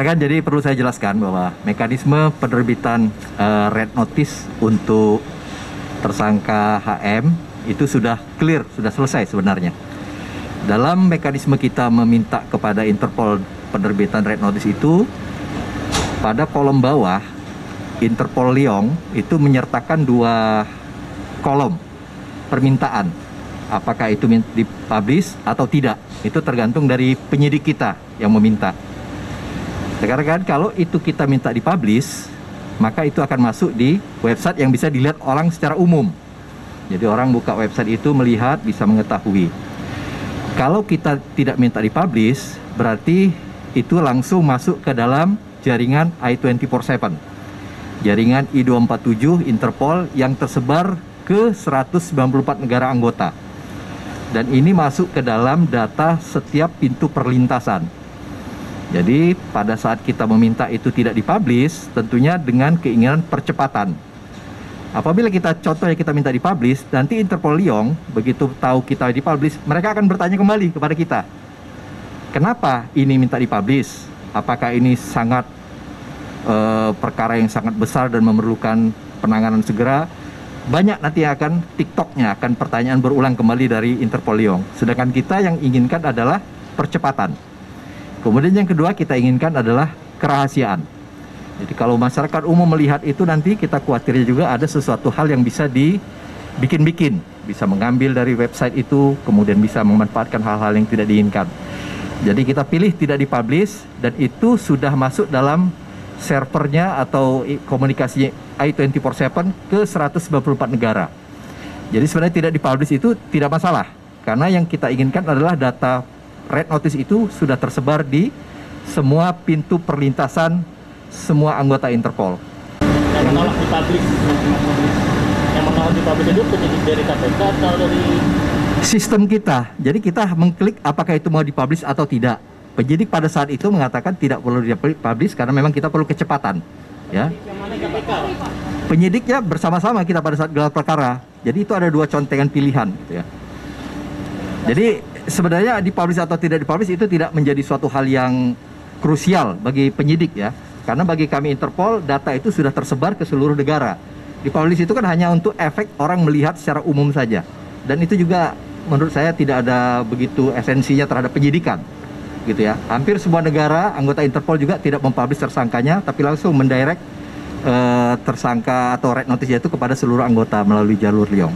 Rekan-rekan, jadi perlu saya jelaskan bahwa mekanisme penerbitan red notice untuk tersangka HM itu sudah clear, sudah selesai sebenarnya. Dalam mekanisme kita meminta kepada Interpol penerbitan red notice itu, pada kolom bawah Interpol Lyon itu menyertakan 2 kolom permintaan. Apakah itu dipublish atau tidak, itu tergantung dari penyidik kita yang meminta. Rekan-rekan, kalau itu kita minta dipublish, maka itu akan masuk di website yang bisa dilihat orang secara umum. Jadi orang buka website itu melihat, bisa mengetahui. Kalau kita tidak minta dipublish, berarti itu langsung masuk ke dalam jaringan I24/7, jaringan I247 Interpol yang tersebar ke 194 negara anggota. Dan ini masuk ke dalam data setiap pintu perlintasan. Jadi pada saat kita meminta itu tidak dipublish, tentunya dengan keinginan percepatan. Apabila contohnya kita minta dipublish, nanti Interpol Lyon begitu tahu kita dipublish, mereka akan bertanya kembali kepada kita, kenapa ini minta dipublish? Apakah ini sangat perkara yang sangat besar dan memerlukan penanganan segera? Banyak nanti akan TikToknya, akan pertanyaan berulang kembali dari Interpol Lyon. Sedangkan kita yang inginkan adalah percepatan. Kemudian yang kedua kita inginkan adalah kerahasiaan. Jadi kalau masyarakat umum melihat itu, nanti kita khawatirnya juga ada sesuatu hal yang bisa dibikin-bikin, bisa mengambil dari website itu, kemudian bisa memanfaatkan hal-hal yang tidak diinginkan. Jadi kita pilih tidak dipublish, dan itu sudah masuk dalam servernya atau komunikasi I24/7 ke 194 negara. Jadi sebenarnya tidak dipublish itu tidak masalah, karena yang kita inginkan adalah data red notice itu sudah tersebar di semua pintu perlintasan semua anggota Interpol. Yang menolak dipublish itu penyidik dari KPK atau dari sistem kita. Jadi kita mengklik apakah itu mau dipublish atau tidak. Penyidik pada saat itu mengatakan tidak perlu dipublish karena memang kita perlu kecepatan. Ya. yang mana KPK? Penyidiknya bersama-sama kita pada saat gelar perkara. Jadi itu ada 2 contengan pilihan, gitu ya. Jadi sebenarnya dipublish atau tidak dipublish itu tidak menjadi suatu hal yang krusial bagi penyidik, ya. Karena bagi kami Interpol, data itu sudah tersebar ke seluruh negara. Dipublish itu kan hanya untuk efek orang melihat secara umum saja. Dan itu juga menurut saya tidak ada begitu esensinya terhadap penyidikan, gitu ya. Hampir semua negara anggota Interpol juga tidak mempublish tersangkanya, tapi langsung mendirect tersangka atau red notice itu kepada seluruh anggota melalui jalur Lyon.